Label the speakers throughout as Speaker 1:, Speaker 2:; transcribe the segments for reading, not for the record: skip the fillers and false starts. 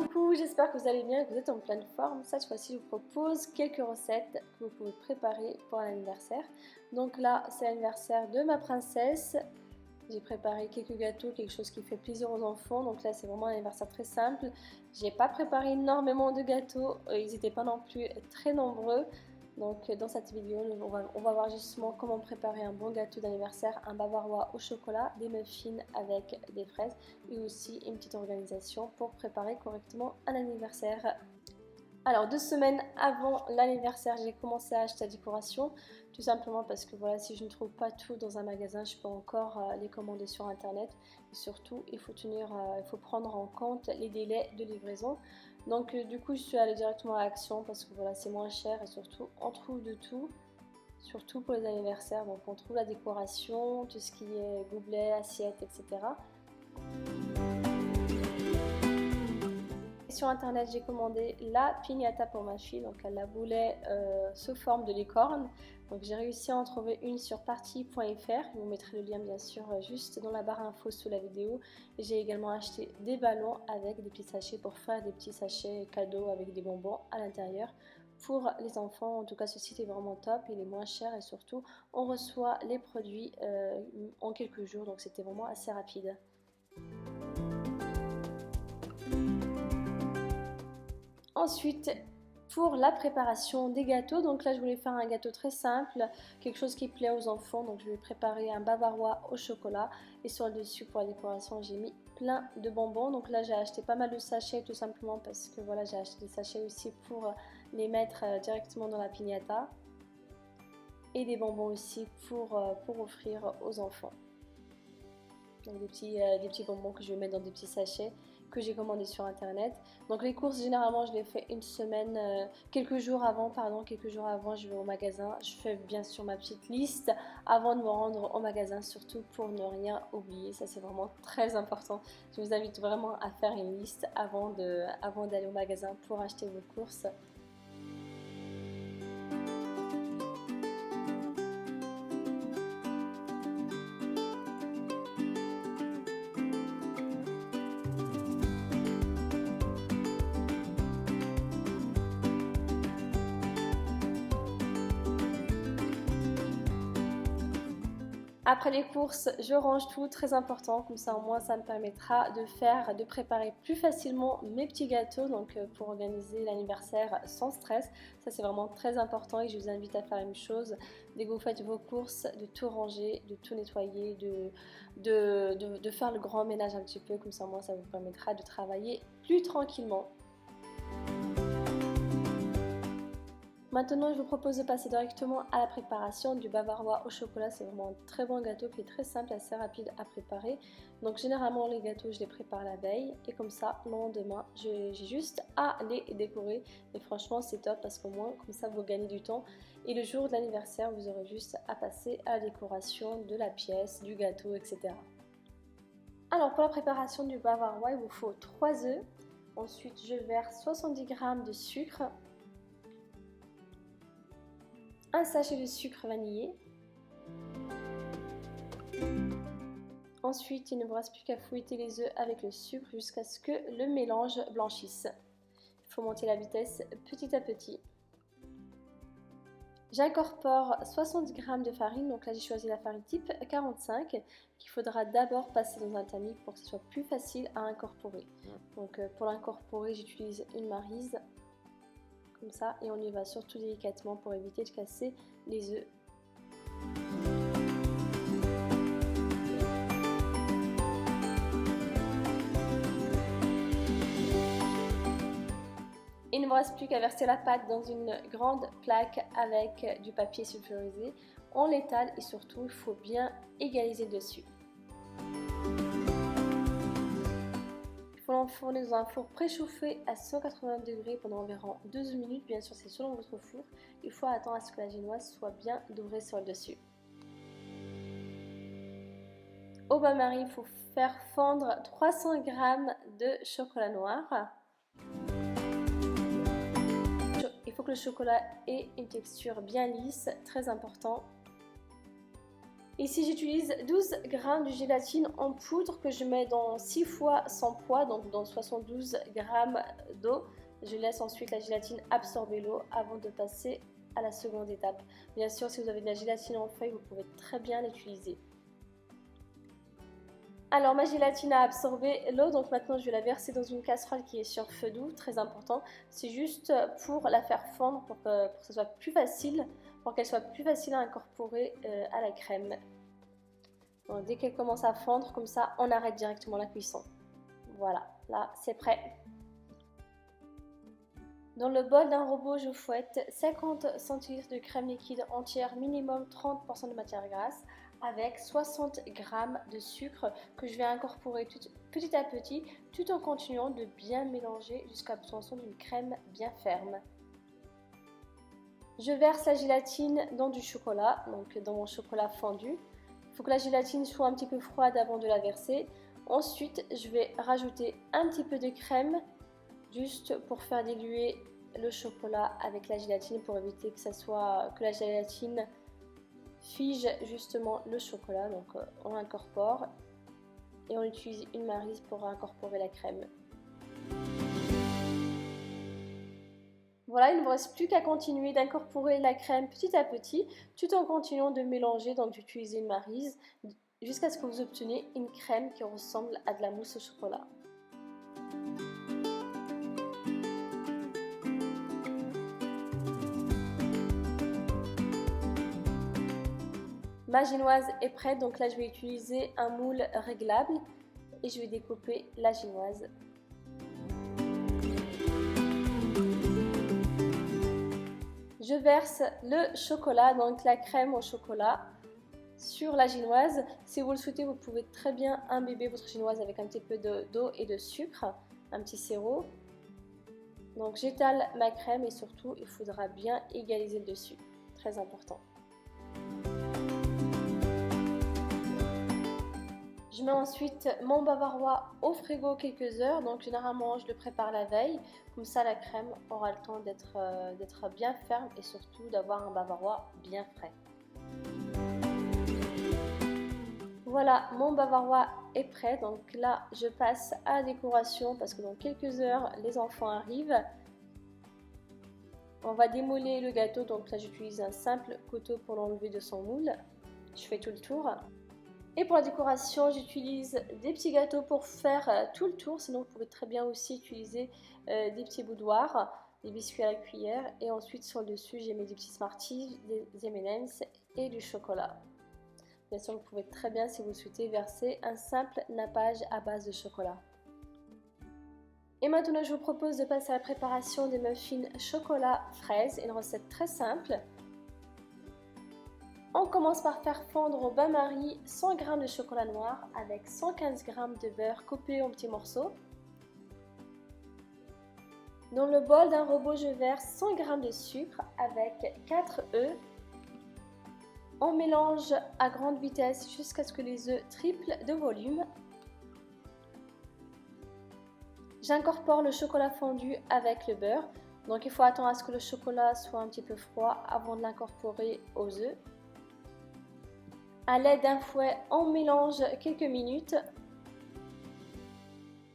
Speaker 1: Coucou, j'espère que vous allez bien et que vous êtes en pleine forme. Cette fois-ci, je vous propose quelques recettes que vous pouvez préparer pour l'anniversaire. Donc là, c'est l'anniversaire de ma princesse. J'ai préparé quelques gâteaux, quelque chose qui fait plaisir aux enfants. Donc là, c'est vraiment un anniversaire très simple. J'ai pas préparé énormément de gâteaux. Ils n'étaient pas non plus très nombreux. Donc dans cette vidéo, on va voir justement comment préparer un bon gâteau d'anniversaire, un bavarois au chocolat, des muffins avec des fraises et aussi une petite organisation pour préparer correctement un anniversaire. Alors 2 semaines avant l'anniversaire, j'ai commencé à acheter la décoration, tout simplement parce que voilà, si je ne trouve pas tout dans un magasin, je peux encore les commander sur internet. Et surtout, il faut prendre en compte les délais de livraison. Donc du coup, je suis allée directement à Action parce que voilà, c'est moins cher et surtout, on trouve de tout. Surtout pour les anniversaires, donc on trouve la décoration, tout ce qui est gobelet, assiette, etc. Sur internet, j'ai commandé la piñata pour ma fille, donc elle la voulait sous forme de licorne. Donc j'ai réussi à en trouver une sur party.fr. Je vous mettrai le lien bien sûr juste dans la barre info sous la vidéo. J'ai également acheté des ballons avec des petits sachets pour faire des petits sachets cadeaux avec des bonbons à l'intérieur. Pour les enfants, en tout cas ce site est vraiment top, il est moins cher et surtout on reçoit les produits en quelques jours, donc c'était vraiment assez rapide. Ensuite, pour la préparation des gâteaux, donc là je voulais faire un gâteau très simple, quelque chose qui plaît aux enfants, donc je vais préparer un bavarois au chocolat et sur le dessus pour la décoration j'ai mis plein de bonbons. Donc là j'ai acheté pas mal de sachets tout simplement parce que voilà, j'ai acheté des sachets aussi pour les mettre directement dans la piñata et des bonbons aussi pour offrir aux enfants. Donc des petits bonbons que je vais mettre dans des petits sachets que j'ai commandé sur internet. Donc les courses généralement je les fais une semaine, quelques jours avant je vais au magasin. Je fais bien sûr ma petite liste avant de me rendre au magasin, surtout pour ne rien oublier. Ça c'est vraiment très important. Je vous invite vraiment à faire une liste avant d'aller au magasin pour acheter vos courses. Après les courses, je range tout, très important, comme ça au moins ça me permettra de préparer plus facilement mes petits gâteaux, donc pour organiser l'anniversaire sans stress. Ça c'est vraiment très important et je vous invite à faire la même chose. Dès que vous faites vos courses, de tout ranger, de tout nettoyer, de faire le grand ménage un petit peu, comme ça au moins ça vous permettra de travailler plus tranquillement. Maintenant, je vous propose de passer directement à la préparation du bavarois au chocolat. C'est vraiment un très bon gâteau qui est très simple, assez rapide à préparer. Donc généralement les gâteaux, je les prépare la veille et comme ça, le lendemain, j'ai juste à les décorer. Et franchement, c'est top parce qu'au moins, comme ça, vous gagnez du temps. Et le jour de l'anniversaire, vous aurez juste à passer à la décoration de la pièce, du gâteau, etc. Alors pour la préparation du bavarois, il vous faut 3 œufs. Ensuite, je verse 70 g de sucre, un sachet de sucre vanillé. Ensuite, il ne vous reste plus qu'à fouetter les œufs avec le sucre jusqu'à ce que le mélange blanchisse. Il faut monter la vitesse petit à petit. J'incorpore 70 g de farine, donc là j'ai choisi la farine type 45 qu'il faudra d'abord passer dans un tamis pour que ce soit plus facile à incorporer. Donc pour l'incorporer, j'utilise une maryse. Comme ça, et on y va surtout délicatement pour éviter de casser les œufs. Il ne me reste plus qu'à verser la pâte dans une grande plaque avec du papier sulfurisé. On l'étale et surtout il faut bien égaliser dessus. Il faut l'enfourner dans un four préchauffé à 180 degrés pendant environ 12 minutes. Bien sûr, c'est selon votre four. Il faut attendre à ce que la génoise soit bien dorée sur le dessus. Au bain-marie, il faut faire fondre 300 g de chocolat noir. Il faut que le chocolat ait une texture bien lisse, très important. Ici j'utilise 12 g de gélatine en poudre que je mets dans 6 fois sans poids, donc dans 72 g d'eau. Je laisse ensuite la gélatine absorber l'eau avant de passer à la seconde étape. Bien sûr, si vous avez de la gélatine en feuille, vous pouvez très bien l'utiliser. Alors ma gélatine a absorbé l'eau, donc maintenant je vais la verser dans une casserole qui est sur feu doux, très important. C'est juste pour la faire fondre, pour que ce soit plus facile, pour qu'elle soit plus facile à incorporer à la crème. Donc, dès qu'elle commence à fondre, comme ça, on arrête directement la cuisson. Voilà, là c'est prêt. Dans le bol d'un robot, je fouette 50 cl de crème liquide entière, minimum 30% de matière grasse, avec 60 g de sucre que je vais incorporer petit à petit, tout en continuant de bien mélanger jusqu'à l'obtention d'une crème bien ferme. Je verse la gélatine dans du chocolat, donc dans mon chocolat fondu. Il faut que la gélatine soit un petit peu froide avant de la verser. Ensuite, je vais rajouter un petit peu de crème, juste pour faire diluer le chocolat avec la gélatine, pour éviter que la gélatine fige justement le chocolat. Donc on l'incorpore et on utilise une maryse pour incorporer la crème. Voilà, il ne me reste plus qu'à continuer d'incorporer la crème petit à petit, tout en continuant de mélanger, donc d'utiliser une maryse, jusqu'à ce que vous obteniez une crème qui ressemble à de la mousse au chocolat. Ma génoise est prête, donc là je vais utiliser un moule réglable et je vais découper la génoise. Je verse le chocolat, donc la crème au chocolat, sur la génoise. Si vous le souhaitez, vous pouvez très bien imbiber votre génoise avec un petit peu d'eau et de sucre, un petit sirop. Donc j'étale ma crème et surtout il faudra bien égaliser le dessus, très important. Je mets ensuite mon bavarois au frigo quelques heures, donc généralement je le prépare la veille, comme ça la crème aura le temps d'être bien ferme et surtout d'avoir un bavarois bien frais. Voilà, mon bavarois est prêt, donc là je passe à la décoration parce que dans quelques heures les enfants arrivent. On va démoler le gâteau, donc là j'utilise un simple couteau pour l'enlever de son moule. Je fais tout le tour. Et pour la décoration, j'utilise des petits gâteaux pour faire tout le tour. Sinon, vous pouvez très bien aussi utiliser des petits boudoirs, des biscuits à la cuillère. Et ensuite, sur le dessus, j'ai mis des petits Smarties, des M&M's et du chocolat. Bien sûr, vous pouvez très bien, si vous le souhaitez, verser un simple nappage à base de chocolat. Et maintenant, je vous propose de passer à la préparation des muffins chocolat fraise, une recette très simple. On commence par faire fondre au bain-marie 100 g de chocolat noir avec 115 g de beurre coupé en petits morceaux. Dans le bol d'un robot, je verse 100 g de sucre avec 4 œufs. On mélange à grande vitesse jusqu'à ce que les œufs triplent de volume. J'incorpore le chocolat fondu avec le beurre. Donc il faut attendre à ce que le chocolat soit un petit peu froid avant de l'incorporer aux œufs. À l'aide d'un fouet, on mélange quelques minutes.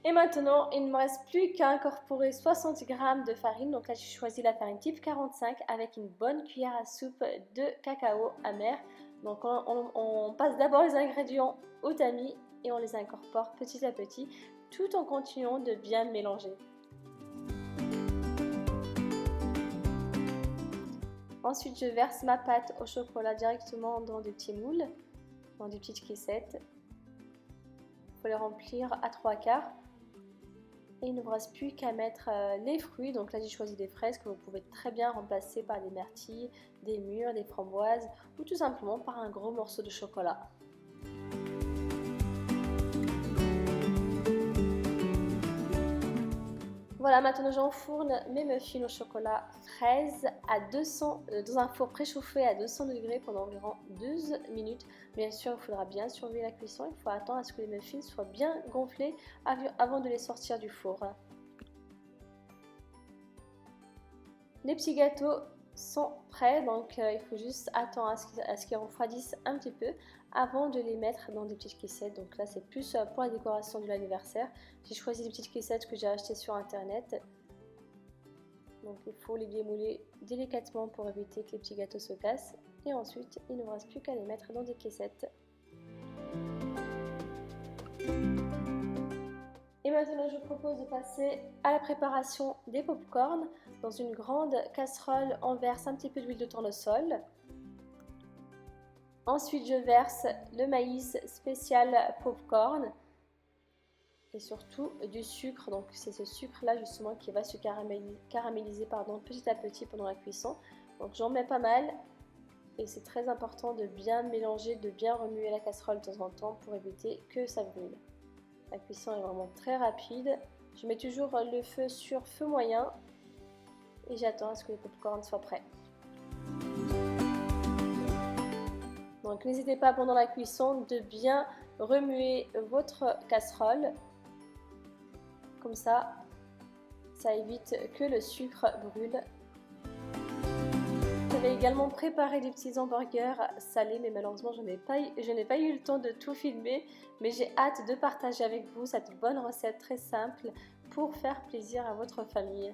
Speaker 1: Et maintenant, il ne me reste plus qu'à incorporer 60 g de farine. Donc là, j'ai choisi la farine type 45 avec une bonne cuillère à soupe de cacao amer. Donc on passe d'abord les ingrédients au tamis et on les incorpore petit à petit, tout en continuant de bien mélanger. Ensuite, je verse ma pâte au chocolat directement dans des petits moules, dans des petites caissettes. Il faut les remplir à 3/4. Et il ne vous reste plus qu'à mettre les fruits. Donc là, j'ai choisi des fraises que vous pouvez très bien remplacer par des myrtilles, des mûres, des framboises ou tout simplement par un gros morceau de chocolat. Voilà, maintenant j'enfourne mes muffins au chocolat fraise dans un four préchauffé à 200 degrés pendant environ 12 minutes. Bien sûr, il faudra bien surveiller la cuisson. Il faut attendre à ce que les muffins soient bien gonflés avant de les sortir du four. Les petits gâteaux sont prêts, donc il faut juste attendre à ce qu'ils refroidissent un petit peu avant de les mettre dans des petites caissettes. Donc là c'est plus pour la décoration de l'anniversaire. J'ai choisi des petites caissettes que j'ai achetées sur internet. Donc il faut les démouler délicatement pour éviter que les petits gâteaux se cassent. Et ensuite il ne vous reste plus qu'à les mettre dans des caissettes. Et maintenant je vous propose de passer à la préparation des pop-corn. Dans une grande casserole, on verse un petit peu d'huile de tournesol. Ensuite je verse le maïs spécial pop-corn. Et surtout du sucre, donc c'est ce sucre là justement qui va se caraméliser petit à petit pendant la cuisson. Donc j'en mets pas mal et c'est très important de bien mélanger, de bien remuer la casserole de temps en temps pour éviter que ça brûle. La cuisson est vraiment très rapide. Je mets toujours le feu sur feu moyen et j'attends à ce que le popcorn soit prêt. Donc n'hésitez pas pendant la cuisson de bien remuer votre casserole. Comme ça évite que le sucre brûle. J'avais également préparé des petits hamburgers salés, mais malheureusement je n'ai pas eu le temps de tout filmer. Mais j'ai hâte de partager avec vous cette bonne recette très simple pour faire plaisir à votre famille.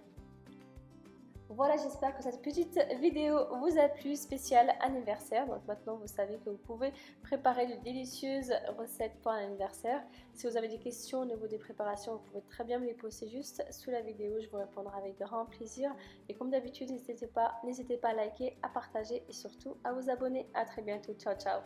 Speaker 1: Voilà, j'espère que cette petite vidéo vous a plu, spéciale anniversaire. Donc maintenant vous savez que vous pouvez préparer de délicieuses recettes pour l'anniversaire. Si vous avez des questions au niveau des préparations, vous pouvez très bien me les poser juste sous la vidéo. Je vous répondrai avec grand plaisir. Et comme d'habitude, n'hésitez pas à liker, à partager et surtout à vous abonner. À très bientôt. Ciao, ciao.